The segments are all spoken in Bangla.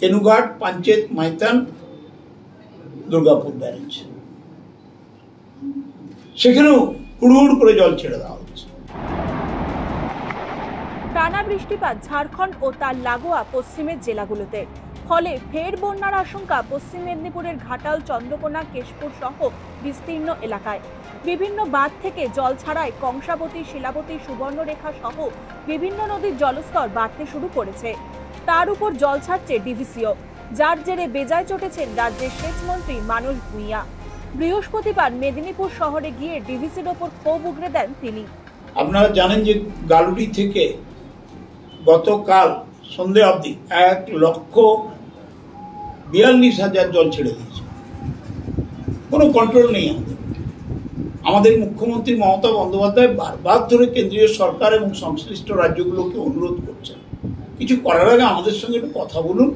তেনুঘাট, পাঞ্চেত, মাইতান, দুর্গাপুর ব্যারেজ, সেখানেও হুড় করে জল ছেড়ে দেওয়া হচ্ছে। টানা বৃষ্টিপাত ঝাড়খণ্ড ও তার লাগোয়া পশ্চিমের জেলাগুলোতে, ফলে ফের বন্যার আশঙ্কা পশ্চিম মেদিনীপুরের ঘাটাল, চন্দ্রকোনা, কেশপুর সহ বিস্তীর্ণ এলাকায়। বিভিন্ন বাঁধ থেকে জল ছাড়ায় কংসাবতী, শিলাবতী, সুবর্ণরেখা সহ বিভিন্ন নদীর জলস্তর বাড়তে শুরু করেছে। তার উপর জল ছাড়ছে ডিভিসিও, যার জেরে বেজায় চটেছেন রাজ্যের সেচ মন্ত্রী মানস ভূঁইয়া। বৃহস্পতিবার মেদিনীপুর শহরে গিয়ে ডিভিসির ওপর ক্ষোভ উগরে দেন তিনি। আপনারা জানেন যে গালুড়ি থেকে গতকাল সন্ধে অবধি 1,42,000 জল ছেড়ে দিয়েছে। কোনো কন্ট্রোল নেই আমাদের মুখ্যমন্ত্রী মমতা বন্দ্যোপাধ্যায় বারবার ধরে কেন্দ্রীয় সরকার এবং সংশ্লিষ্ট রাজ্যগুলোকে অনুরোধ করছেন, কিছু করার আগে আমাদের সঙ্গে একটু কথা বলুন,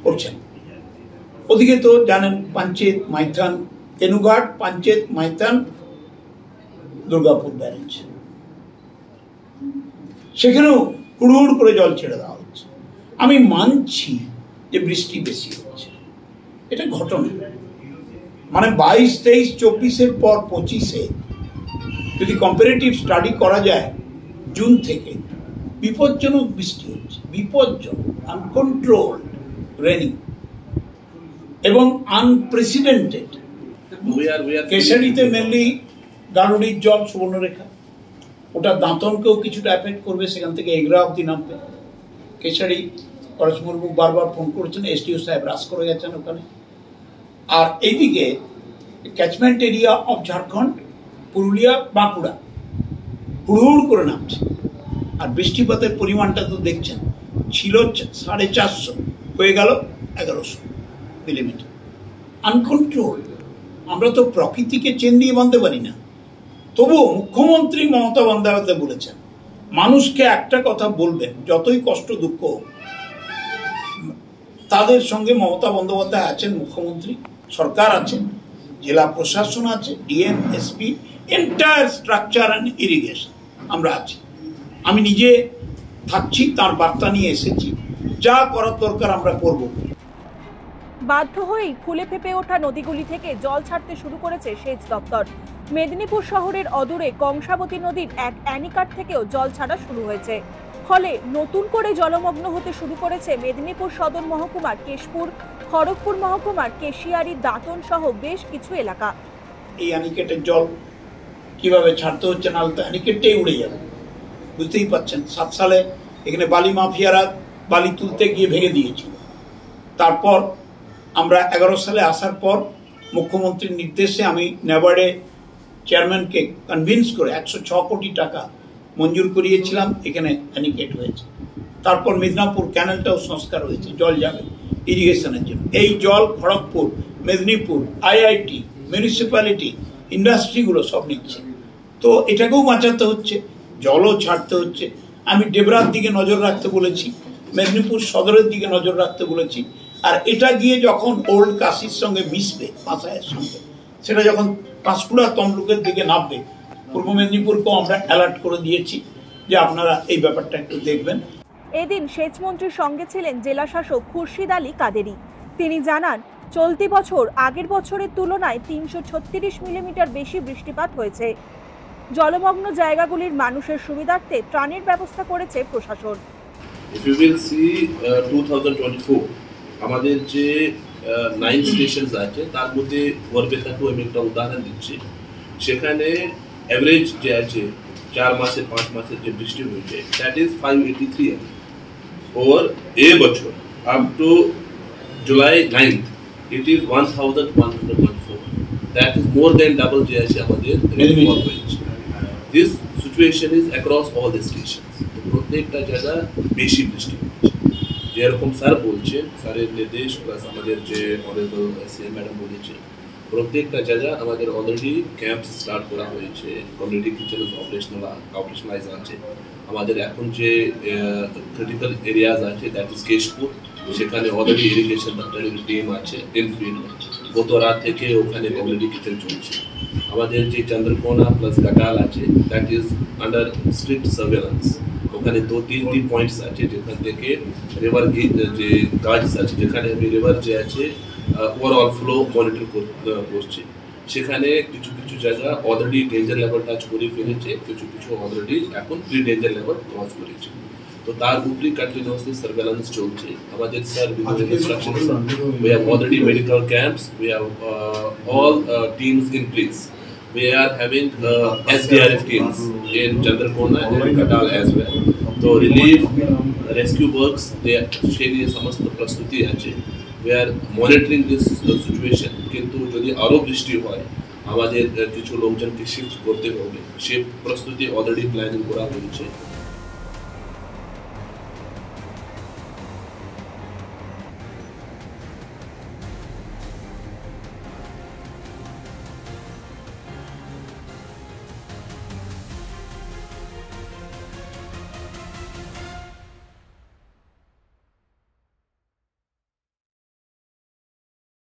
করছেন। ওদিকে তো জানেন পাঞ্চেত, মাইথান, তেনুঘাট, পাঞ্চেত, মাইতান, দুর্গাপুর ব্যারেজ, সেখানেও হুড় করে জল ছেড়ে দেওয়া হচ্ছে। আমি মানছি যে বৃষ্টি বেশি হচ্ছে, এটা ঘটনা, মানে 22, 23, 24-এর পর 25-এ যদি কম্পারেটিভ স্টাডি করা যায়, জুন থেকে বিপজ্জনক বৃষ্টি হচ্ছে, বিপজ্জনক, আনকন্ট্রোলড রেনিং এবং আনপ্রেসিডেন্টেড। কেশারিতে মেনলি গালুড়ির জল, সুবর্ণরেখা, ওটা দাঁতনকেও কিছুটা অ্যাফেক্ট করবে, সেখান থেকে এগরা অব্দি নামবে। কেশারি পরেশ মুর্মু বারবার ফোন করেছেন, এসডিও সাহেব রাজ করে গেছেন ওখানে। আর এইদিকে catchment area of Jharkhand, Purulia, Bankura হুড় করে নামছে। আর বৃষ্টিপাতের পরিমাণটা তো দেখছেন, ছিল 450, হয়ে গেল 1100 মিলিমিটার। আনকন্ট্রোল। আমরা তো প্রকৃতিকে চেন দিয়ে বাঁধতে পারি না। তবুও মুখ্যমন্ত্রী মমতা বন্দ্যোপাধ্যায় বলেছেন, মানুষকে একটা কথা বলবেন, যতই কষ্ট দুঃখ, তাদের সঙ্গে মমতা বন্দ্যোপাধ্যায় আছেন, মুখ্যমন্ত্রী, সরকার আছেন, জেলা প্রশাসন আছে, DM, SP, entire structure and irrigation আমরা আছি। আমি নিজে থাকছি, তার বার্তা নিয়ে এসেছি, যা করার দরকার আমরা করব। বাধ্য হয়েই ফুলে ফেপে ওঠা নদীগুলি থেকে জল ছাড়তে শুরু করেছে সেচ দপ্তর। মেদিনীপুর শহরের অদূরে কংসাবতী নদীর এক অ্যানিকাট থেকেও জল ছাড়া শুরু হয়েছে, ফলে নতুন করে জলমগ্ন হতে শুরু করেছে মেদিনীপুর সদর মহকুমার কেশপুর, খড়গপুর মহকুমার কেশিয়ারি, দাঁতন সহ বেশ কিছু এলাকা। এই অ্যানিকেটের জল কিভাবে ছাড়তে হচ্ছে, নাহলে তো অ্যানিকেটটাই উড়ে যাবে, বুঝতেই পারছেন। 7 সালে এখানে বালি মাফিয়ারা বালি তুলতে গিয়ে ভেঙে দিয়েছিল। তারপর আমরা 11 সালে আসার পর মুখ্যমন্ত্রীর নির্দেশে আমি নেবার্ডে চেয়ারম্যানকে কনভিন্স করে 106 কোটি টাকা মঞ্জুর করিয়েছিলাম, এখানে অ্যানিকেট হয়েছে। তারপর মিদনাপুর ক্যানেলটাও সংস্কার হয়েছে, জল যাবে ইরিগেশনের জন্য। এই জল খড়গপুর, মেদিনীপুর, আইআইটি, মিউনিসিপ্যালিটি, ইন্ডাস্ট্রিগুলো সব নিচ্ছে। তো এটাকেও বাঁচাতে হচ্ছে, জলও ছাড়তে হচ্ছে। আমি ডেবরার দিকে নজর রাখতে বলেছি, মেদিনীপুর সদরের দিকে নজর রাখতে বলেছি। আর এটা গিয়ে যখন ওল্ড কাশির সঙ্গে মিশবে, পাশায়ের সঙ্গে, সেটা যখন পাঁশকুড়া, তমলুকের দিকে নামবে, পূর্ব মেদিনীপুরকেও আমরা অ্যালার্ট করে দিয়েছি যে আপনারা এই ব্যাপারটা একটু দেখবেন। এদিন সেচ মন্ত্রীর সঙ্গে ছিলেন জেলা শাসক খুরশিদ আলী কাদেরি। তিনি জানান, চলতি বছর আগের বছরের তুলনায় 336 মিলিমিটার বেশি বৃষ্টিপাত হয়েছে। জলমগ্ন জায়গাগুলির মানুষের সুবিধার্থে ত্রাণের ব্যবস্থা করেছে প্রশাসন। If you will see 2024 আমাদের যে 9 স্টেশনস আছে, তার মধ্যে বরবেতাকেও আমি একটা উদাহরণ দিচ্ছি। সেখানে অ্যাভারেজ যে আছে 4 মাসের 5 মাসের যে বৃষ্টি হয়েছে, that is 583 mm over a বছর। Up to July 9th it is 1114, that is more than double যে আছে আমাদের রেনফল হয়েছে। This situation is across all the stations. প্রত্যেকটা জায়গা বেশি বৃষ্টি হচ্ছে, যেরকম স্যার বলছেন, স্যারের নির্দেশ প্লাস আমাদের যে অনারেবল সিএম ম্যাডাম বলেছে, প্রত্যেকটা জায়গা আমাদের অলরেডি ক্যাম্প স্টার্ট করা হয়েছে, কমিউনিটি কিচেন অপারেশনালাইজ আছে। আমাদের এখন যে ক্রিটিক্যাল এরিয়াজ আছে, দ্যাট ইজ কেশপুর, সেখানে অলরেডি ইরিগেশন দপ্তরের টিম আছে ইনফিল্ড, গত রাত থেকে ওখানে কমিউনিটি কিচেন চলছে। আমাদের যে চন্দ্রকোনা প্লাস ঘাটাল আছে, that is under strict surveillance. ওখানে তিনটি পয়েন্টস আছে যেখান থেকে রিভার যে গাছ আছে, যেখানে আমি রিভার যে আছে ওভারঅল ফ্লো মনিটর করছি। সেখানে কিছু কিছু জায়গা অলরেডি ডেঞ্জার লেভেল টাচ করে ফেলেছে, কিছু কিছু অলরেডি এখন প্রি ডেঞ্জার লেভেল ক্রস করেছে। তো তার উপরেই কন্টিনিউয়াসলি সার্ভেলেন্স চলছে আমাদের। Sir instructions, we have already medical camps, we have all teams in place. We are having SDRF teams in Chandrakona and Katal as well. So relief rescue works সেই নিয়ে সমস্ত প্রস্তুতি আছে। We are monitoring this situation, কিন্তু যদি আরও বৃষ্টি হয় আমাদের কিছু লোকজনকে শিফট করতে হবে, সে প্রস্তুতি অলরেডি প্ল্যানিং করা হয়েছে।